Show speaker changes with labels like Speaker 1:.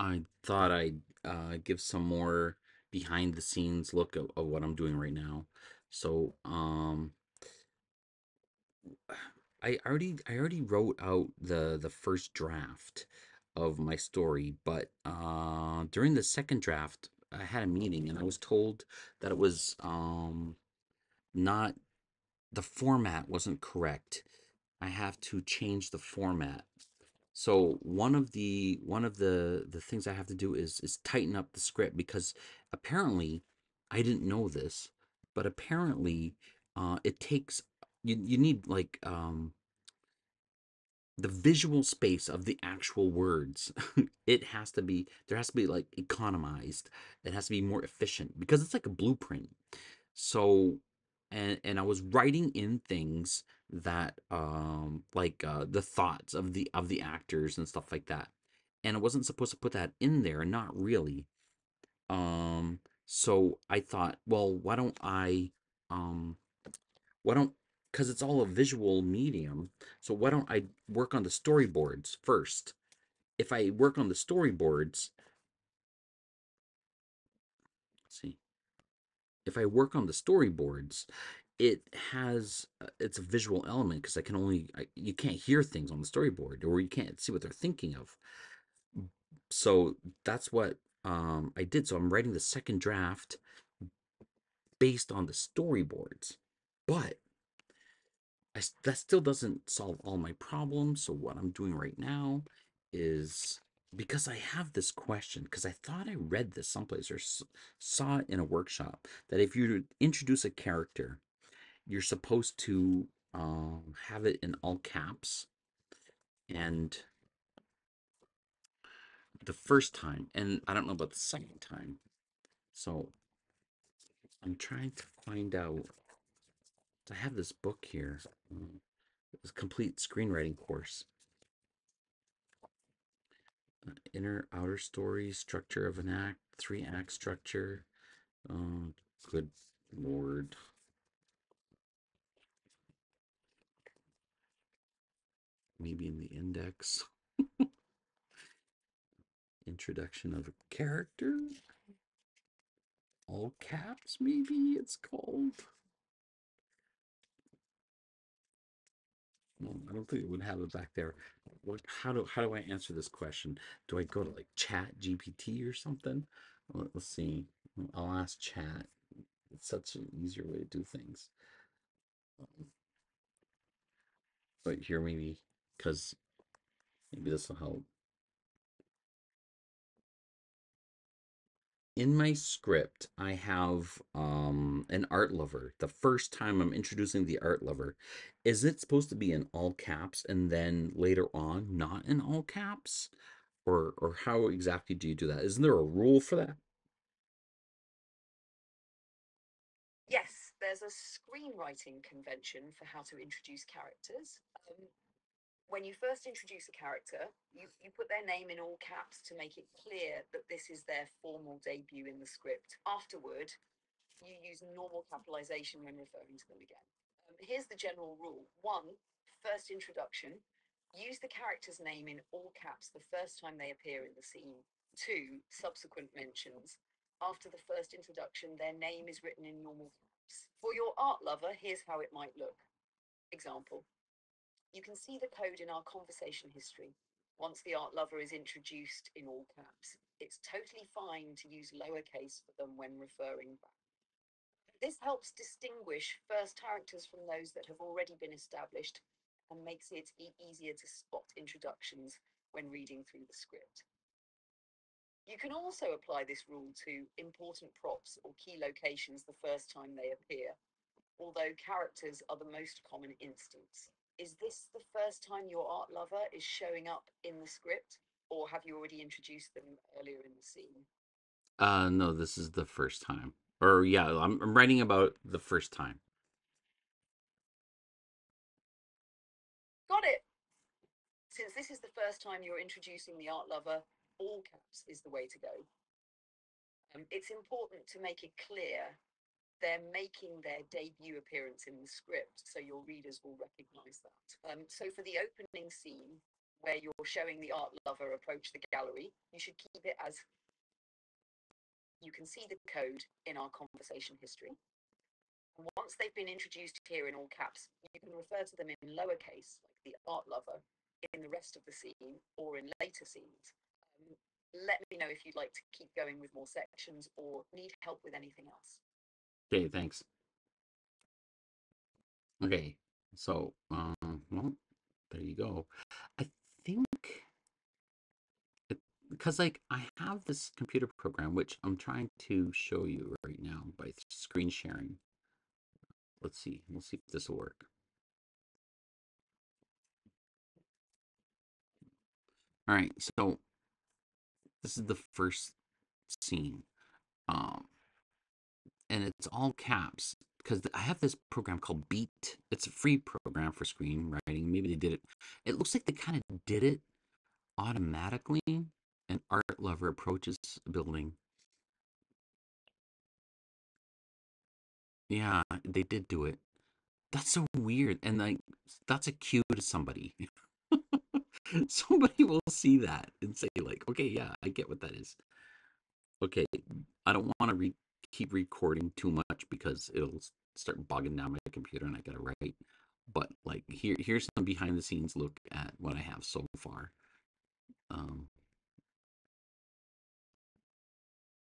Speaker 1: I thought I'd give some more behind the scenes look of what I'm doing right now. So, I already wrote out the first draft of my story, but during the second draft, I had a meeting and I was told that it was not the format wasn't correct. I have to change the format. So one of the things I have to do is tighten up the script because apparently I didn't know this, but apparently it takes you need like the visual space of the actual words. It has to be there has to be like economized. It has to be more efficient because it's like a blueprint. So and I was writing in things that like the thoughts of the actors and stuff like that. And I wasn't supposed to put that in there, not really. So I thought, well, um why don't because it's all a visual medium, so why don't I work on the storyboards first? If I work on the storyboards, let's see. If I work on the storyboards, it has it's a visual element because you can't hear things on the storyboard or you can't see what they're thinking of. So that's what I did. So I'm writing the second draft based on the storyboards, but that still doesn't solve all my problems. So what I'm doing right now is because I have this question because I thought I read this someplace or saw it in a workshop that if you introduce a character you're supposed to have it in all caps and the first time, and I don't know about the second time. So I'm trying to find out. I have this book here, this complete screenwriting course, inner outer story, structure of an act, 3 act structure. Oh, good lord. Maybe in the index. Introduction of a character. All caps, maybe it's called. Well, I don't think it would have it back there. How do I answer this question? Do I go to like Chat GPT or something? Let's see. I'll ask Chat. It's such an easier way to do things. But here maybe because maybe this will help. In my script, I have an art lover. The first time I'm introducing the art lover, is it supposed to be in all caps and then later on not in all caps? Or how exactly do you do that? Isn't there a rule for that?
Speaker 2: Yes, there's a screenwriting convention for how to introduce characters. When you first introduce a character, you put their name in all caps to make it clear that this is their formal debut in the script. Afterward, you use normal capitalization when referring to them again. Here's the general rule. One, first introduction. Use the character's name in all caps the first time they appear in the scene. Two, subsequent mentions. After the first introduction, their name is written in normal caps. For your art lover, here's how it might look. Example. You can see the code in our conversation history. Once the art lover is introduced in all caps, it's totally fine to use lowercase for them when referring back. This helps distinguish first characters from those that have already been established and makes it easier to spot introductions when reading through the script. You can also apply this rule to important props or key locations the first time they appear, although characters are the most common instance. Is this the first time your art lover is showing up in the script, or have you already introduced them earlier in the scene?
Speaker 1: No, this is the first time. Or yeah, I'm writing about the first time.
Speaker 2: Got it! Since this is the first time you're introducing the art lover, all caps is the way to go. It's important to make it clear they're making their debut appearance in the script, so your readers will recognize that. So for the opening scene, where you're showing the art lover approach the gallery, you should keep it as you can see the code in our conversation history. And once they've been introduced here in all caps, you can refer to them in lowercase, like the art lover, in the rest of the scene or in later scenes. Um, Let me know if you'd like to keep going with more sections or need help with anything else.
Speaker 1: Okay, thanks. Okay, so well, there you go. I think because like I have this computer program which I'm trying to show you right now by screen sharing. Let's see. We'll see if this will work. All right, so this is the first scene. Um, and it's all caps because I have this program called Beat. It's a free program for screenwriting. Maybe they did it. It looks like they kind of did it automatically. An art lover approaches a building. Yeah, they did do it. That's so weird. And like, that's a cue to somebody. Somebody will see that and say, like, okay, yeah, I get what that is. Okay, I don't want to keep recording too much because it'll start bogging down my computer and I gotta write. But like here's some behind the scenes look at what I have so far.